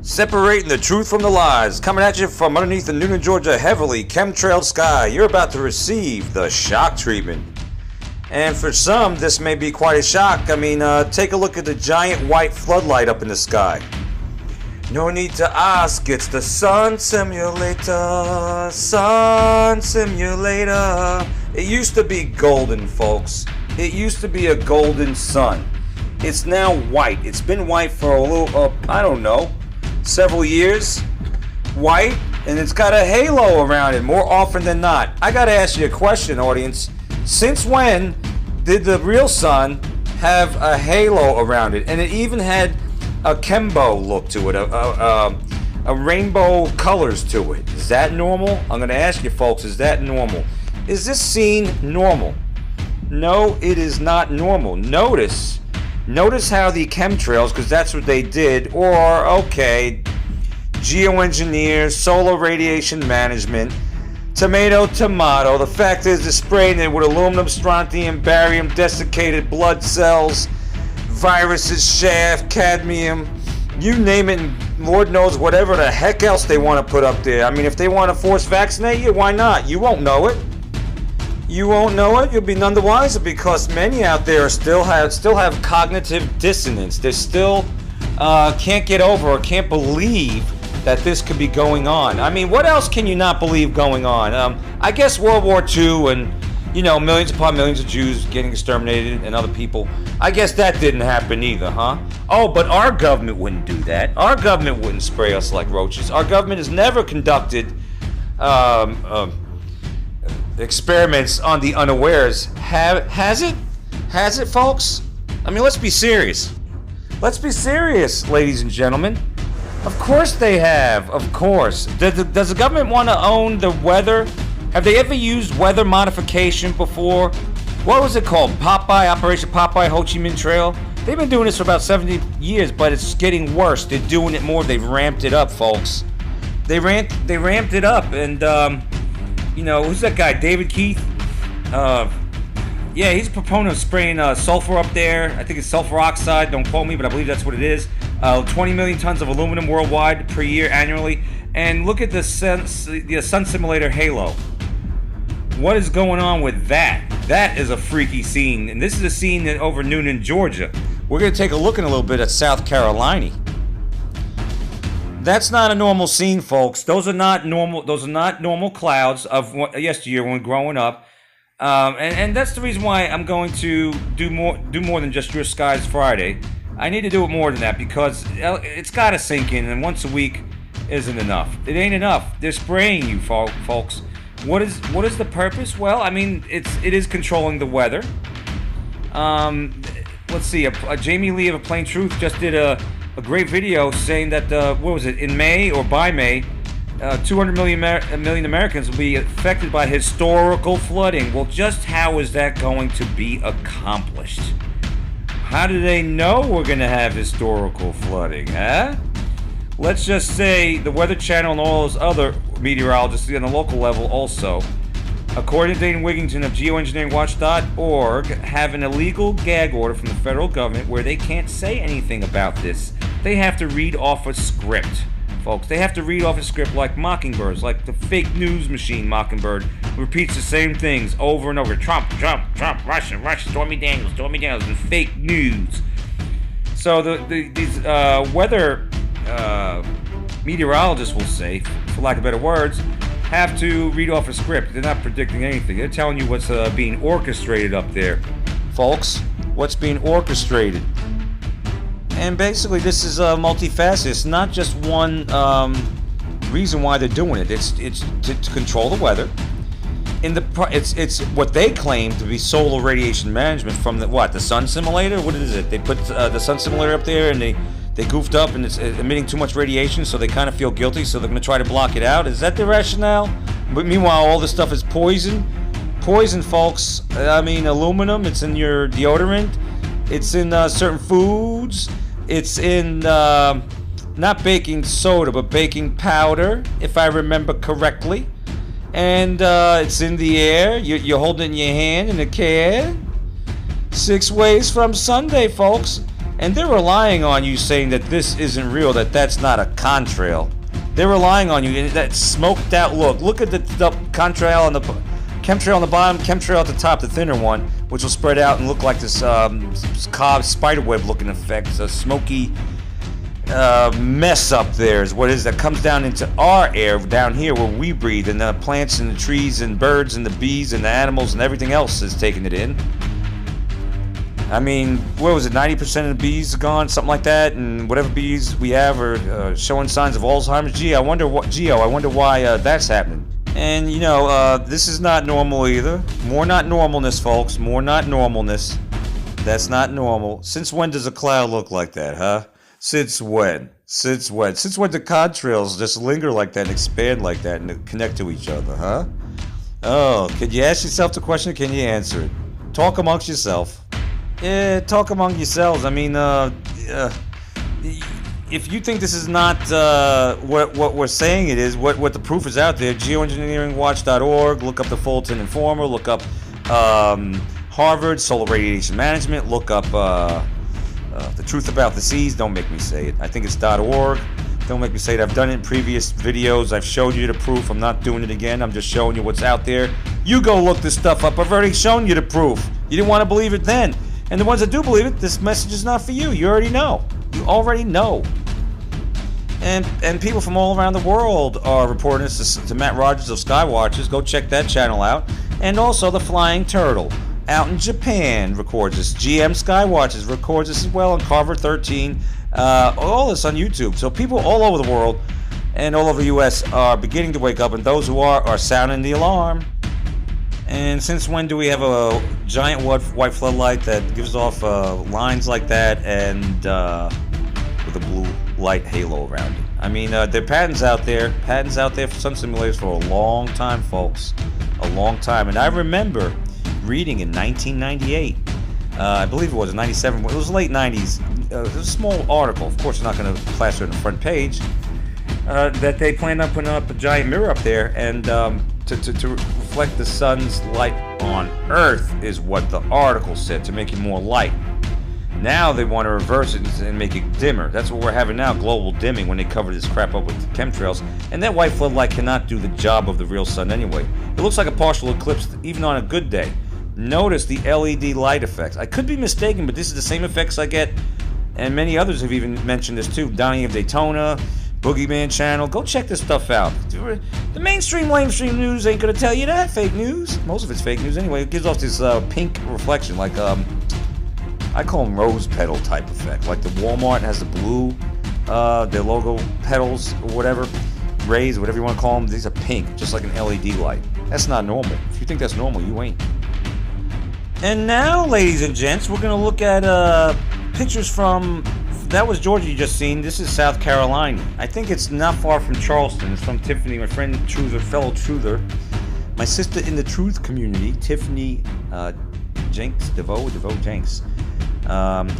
Separating the truth from the lies, coming at you from underneath the Noonan, Georgia heavily chemtrailed sky. You're about to receive the shock treatment. And for some, this may be quite a shock. I mean, take a look at the giant white floodlight up in the sky. No need to ask, it's the sun simulator, sun simulator. It used to be golden, folks. It used to be a golden sun. It's now white. It's been white for a little, I don't know, several years. White, and it's got a halo around it more often than not. I gotta ask you a question, audience. Since when did the real sun have a halo around it? And it even had a Kembo look to it, a rainbow colors to it. Is that normal? I'm gonna ask you folks, is that normal? Is this scene normal? No, it is not normal. Notice how the chemtrails, because that's what they did, or, okay, geoengineers, solar radiation management, tomato. The fact is, they're spraying it with aluminum, strontium, barium, desiccated blood cells, viruses, shaft, cadmium, you name it, and Lord knows whatever the heck else they want to put up there. I mean, if they want to force vaccinate you, why not? You won't know it. You won't know it. You'll be none the wiser, because many out there still have cognitive dissonance. They still can't get over or can't believe that this could be going on. I mean, what else can you not believe going on? I guess World War II and, you know, millions upon millions of Jews getting exterminated and other people. I guess that didn't happen either, huh? Oh, but our government wouldn't do that. Our government wouldn't spray us like roaches. Our government has never conducted experiments on the unawares. Has it? Has it, folks? I mean, let's be serious. Let's be serious, ladies and gentlemen. Of course they have. Of course. Does the government want to own the weather? Have they ever used weather modification before? What was it called? Operation Popeye, Ho Chi Minh Trail? They've been doing this for about 70 years, but it's getting worse. They're doing it more. They've ramped it up, folks. They ramped it up, and you know, who's that guy? David Keith? Yeah, he's a proponent of spraying sulfur up there. I think it's sulfur oxide. Don't quote me, but I believe that's what it is. 20 million tons of aluminum worldwide per year annually. And look at the sun simulator halo. What is going on with that? That is a freaky scene. And this is a scene over Noonan, Georgia. We're going to take a look in a little bit at South Carolina. That's not a normal scene, folks. Those are not normal clouds of yesteryear when growing up. And that's the reason why I'm going to do more than just Your Skies Friday. I need to do it more than that, because it's got to sink in, and once a week isn't enough. It ain't enough. They're spraying you, folks. What is the purpose? Well, I mean, it is controlling the weather. Let's see. Jamie Lee of A Plain Truth just did a great video saying that what was it, in May or by May, 200 million Americans will be affected by historical flooding. Well, just how is that going to be accomplished? How do they know we're going to have historical flooding, huh? Let's just say the Weather Channel and all those other meteorologists on the local level also, according to Dane Wigington of geoengineeringwatch.org, have an illegal gag order from the federal government where they can't say anything about this. They have to read off a script, folks. They have to read off a script like mockingbirds, like the fake news machine Mockingbird repeats the same things over and over. Trump, Russia, Stormy Daniels, and fake news. So these weather meteorologists will say, for lack of better words, have to read off a script. They're not predicting anything. They're telling you what's being orchestrated up there, folks. What's being orchestrated. And basically, this is multifaceted. It's not just one reason why they're doing it. It's to control the weather. It's what they claim to be solar radiation management from the sun simulator. What is it? They put the sun simulator up there, and they goofed up, and it's emitting too much radiation, so they kind of feel guilty, so they're going to try to block it out. Is that the rationale? But meanwhile, all this stuff is poison. Poison, folks. I mean, aluminum. It's in your deodorant. It's in certain foods. It's in not baking soda, but baking powder, if I remember correctly. And it's in the air. You're holding it in your hand in a can. 6 ways from Sunday, folks. And they're relying on you saying that this isn't real, that that's not a contrail. They're relying on you in that smoked out look. Look at the contrail on the chemtrail on the bottom, chemtrail at the top, the thinner one, which will spread out and look like this cob spiderweb looking effect, a smoky mess up there is what it is that comes down into our air down here where we breathe, and the plants and the trees and birds and the bees and the animals and everything else is taking it in. I mean, what was it, 90% of the bees are gone, something like that, and whatever bees we have are showing signs of Alzheimer's. Gee, I wonder why that's happening. And, you know, this is not normal either. More not normalness, folks. More not normalness. That's not normal. Since when does a cloud look like that, huh? Since when? Since when? Since when do contrails just linger like that and expand like that and connect to each other, huh? Oh, can you ask yourself the question or can you answer it? Talk amongst yourself. Yeah, talk among yourselves. I mean, if you think this is not what we're saying it is, what the proof is out there, geoengineeringwatch.org, look up the Fulton Informer, look up Harvard Solar Radiation Management, look up The Truth About the Seas, don't make me say it. I think it's .org. Don't make me say it. I've done it in previous videos. I've showed you the proof. I'm not doing it again. I'm just showing you what's out there. You go look this stuff up. I've already shown you the proof. You didn't want to believe it then. And the ones that do believe it, this message is not for you. You already know. You already know. And people from all around the world are reporting this to Matt Rogers of Skywatchers. Go check that channel out. And also the Flying Turtle out in Japan records this. GM Skywatchers records this as well on Carver 13. All this on YouTube. So people all over the world and all over the U.S. are beginning to wake up, and those who are sounding the alarm. And since when do we have a giant white floodlight that gives off lines like that and with a blue light halo around it? I mean, there are patents out there for sun simulators for a long time, folks. A long time. And I remember reading in 1998, I believe it was in 97, it was late 90s, it was a small article, of course you're not going to plaster it on the front page, that they planned on putting up a giant mirror up there and to reflect the sun's light on Earth is what the article said, to make it more light. Now they want to reverse it and make it dimmer. That's what we're having now, global dimming, when they cover this crap up with chemtrails. And that white floodlight cannot do the job of the real sun anyway. It looks like a partial eclipse even on a good day. Notice the LED light effects. I could be mistaken, but this is the same effects I get, and many others have even mentioned this too. Donnie of Daytona, Boogeyman Channel. Go check this stuff out. The mainstream news ain't gonna tell you that. Fake news. Most of it's fake news anyway. It gives off this pink reflection, like I call them rose petal type effect. Like the Walmart has the blue, their logo petals or whatever, rays, whatever you want to call them. These are pink, just like an LED light. That's not normal. If you think that's normal, you ain't. And now, ladies and gents, we're gonna look at pictures from. That was Georgia you just seen. This is South Carolina. I think it's not far from Charleston. It's from Tiffany, my friend Truther, fellow Truther, my sister in the truth community, Tiffany Jenks, DeVoe Jenks,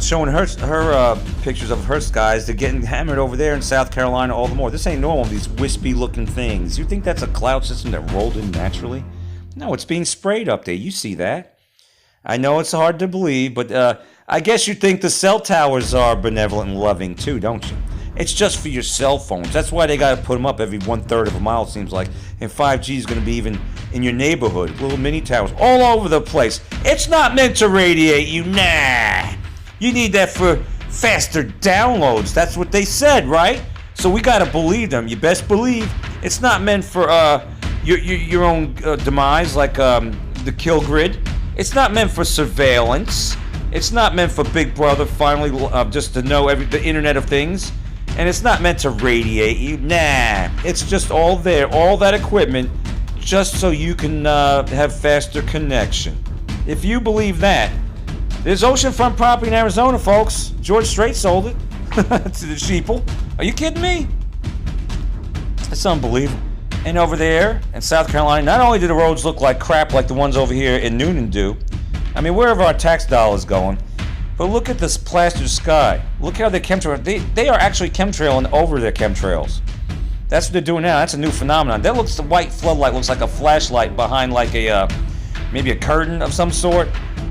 showing her pictures of her skies. They're getting hammered over there in South Carolina all the more. This ain't normal, these wispy looking things. You think that's a cloud system that rolled in naturally? No, it's being sprayed up there. You see that. I know it's hard to believe, but I guess you think the cell towers are benevolent and loving too, don't you? It's just for your cell phones. That's why they got to put them up every 1/3 of a mile, it seems like. And 5G is going to be even in your neighborhood. Little mini towers all over the place. It's not meant to radiate you. Nah. You need that for faster downloads. That's what they said, right? So we got to believe them. You best believe it's not meant for your own demise, like the kill grid. It's not meant for surveillance. It's not meant for Big Brother finally just to know the Internet of Things. And it's not meant to radiate you. Nah. It's just all there, all that equipment, just so you can have faster connection. If you believe that, there's oceanfront property in Arizona, folks. George Strait sold it to the sheeple. Are you kidding me? It's unbelievable. And over there in South Carolina, not only do the roads look like crap like the ones over here in Noonan do, I mean, wherever our tax dollars going, but look at this plastered sky. Look how they're chemtrail. They are actually chemtrailing over their chemtrails. That's what they're doing now. That's a new phenomenon. The white floodlight looks like a flashlight behind like maybe a curtain of some sort.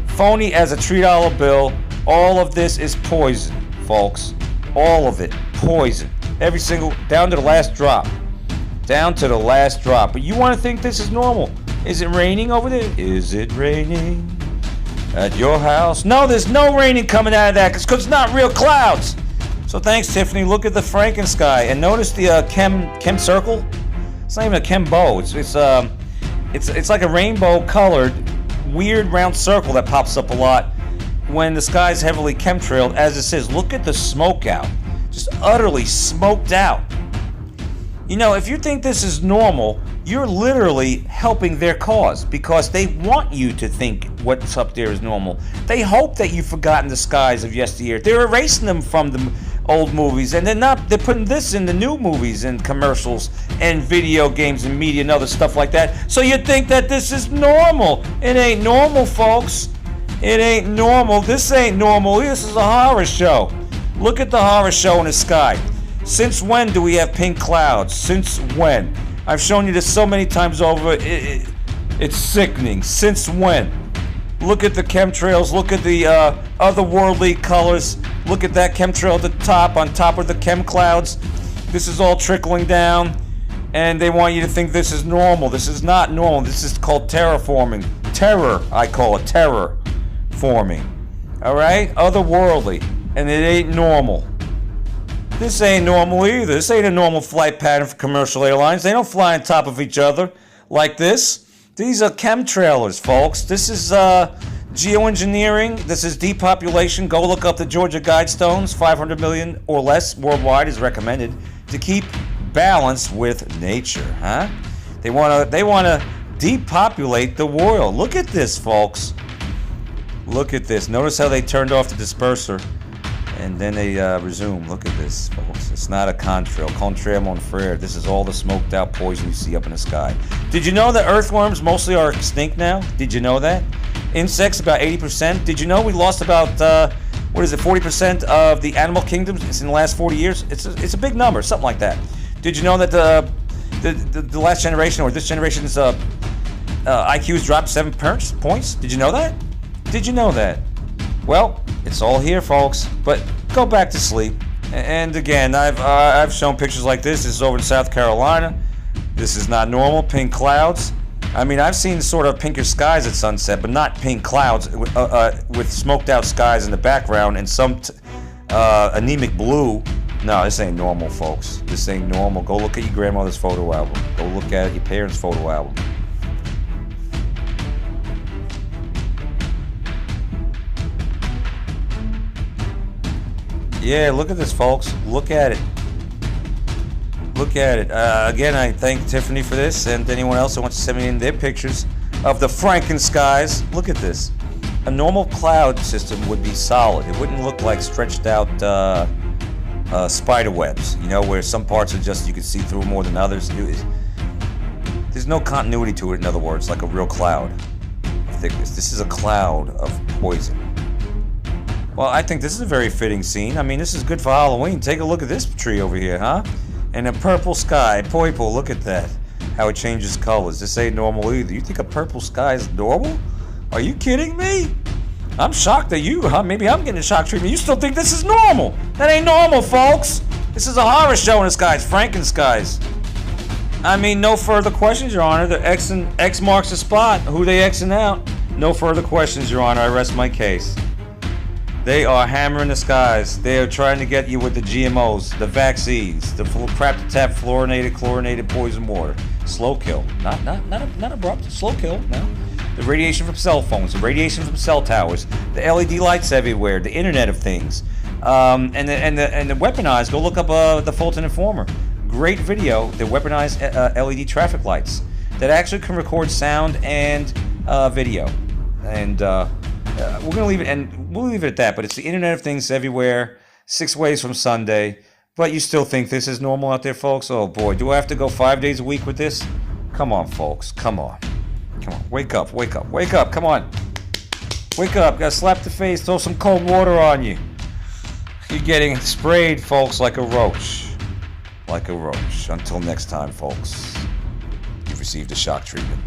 Phony as a $3 bill. All of this is poison. folks. All of it. Poison. Every single, down to the last drop. Down to the last drop. But you want to think this is normal. Is it raining over there? Is it raining at your house? No, there's no raining coming out of that because it's not real clouds. So thanks, Tiffany. Look at the Frankensky and notice the chem circle. It's not even a chem bow. It's like a rainbow-colored, weird round circle that pops up a lot when the sky's heavily chemtrailed. As it says, look at the smoke out. Just utterly smoked out. You know, if you think this is normal, you're literally helping their cause because they want you to think what's up there is normal. They hope that you've forgotten the skies of yesteryear. They're erasing them from the old movies, and they're putting this in the new movies and commercials and video games and media and other stuff like that. So you think that this is normal. It ain't normal, folks. It ain't normal. This ain't normal. This is a horror show. Look at the horror show in the sky. Since when do we have pink clouds? Since when? I've shown you this so many times over. It's sickening. Since when? Look at the chemtrails. Look at the otherworldly colors. Look at that chemtrail at the top, on top of the chem clouds. This is all trickling down, and they want you to think this is normal. This is not normal. This is called terraforming. Terror, I call it. Terror forming. All right? Otherworldly. And it ain't normal. This ain't normal either. This ain't a normal flight pattern for commercial airlines. They don't fly on top of each other like this. These are chemtrailers, folks. This is geoengineering. This is depopulation. Go look up the Georgia Guidestones. 500 million or less worldwide is recommended to keep balance with nature. Huh? They want to depopulate the world. Look at this, folks. Look at this. Notice how they turned off the disperser. And then they resume. Look at this, folks. It's not a contrail. Contrail mon frere. This is all the smoked out poison you see up in the sky. Did you know that earthworms mostly are extinct now? Did you know that? Insects, about 80%. Did you know we lost about, 40% of the animal kingdoms in the last 40 years? It's a big number, something like that. Did you know that the last generation, or this generation's IQs dropped 7 points? Did you know that? Did you know that? Well, it's all here, folks. But go back to sleep. And again, I've shown pictures like this. This is over in South Carolina. This is not normal. Pink clouds. I mean, I've seen sort of pinker skies at sunset, but not pink clouds with smoked out skies in the background and some anemic blue. No, this ain't normal, folks. This ain't normal. Go look at your grandmother's photo album. Go look at your parents' photo album. Yeah, look at this, folks. Look at it. Look at it. Again, I thank Tiffany for this, and anyone else who wants to send me in their pictures of the Frankenskies. Look at this. A normal cloud system would be solid. It wouldn't look like stretched out spider webs, you know, where some parts are just, you can see through more than others. There's no continuity to it, in other words, like a real cloud of thickness. This is a cloud of poison. Well, I think this is a very fitting scene. I mean, this is good for Halloween. Take a look at this tree over here, huh? And a purple sky. Purple, look at that. How it changes colors. This ain't normal either. You think a purple sky is normal? Are you kidding me? I'm shocked at you, huh? Maybe I'm getting shock treatment. You still think this is normal? That ain't normal, folks. This is a horror show in the skies. Frankenskies. I mean, no further questions, Your Honor. The X marks the spot. Who they Xing out? No further questions, Your Honor. I rest my case. They are hammering the skies. They are trying to get you with the GMOs, the vaccines, the crap-to-tap fluorinated, chlorinated poison water. Slow kill. Not abrupt. Slow kill. No. The radiation from cell phones, the radiation from cell towers, the LED lights everywhere, the Internet of Things, and the weaponized. Go look up the Fulton Informer. Great video. The weaponized LED traffic lights that actually can record sound and video. And we're gonna leave it, and we'll leave it at that. But it's the Internet of Things everywhere. 6 ways from Sunday. But you still think this is normal out there, folks? Oh boy, do I have to go 5 days a week with this? Come on, folks. Come on. Come on. Wake up. Wake up. Wake up. Come on. Wake up. Gotta slap the face. Throw some cold water on you. You're getting sprayed, folks, like a roach. Like a roach. Until next time, folks. You've received a shock treatment.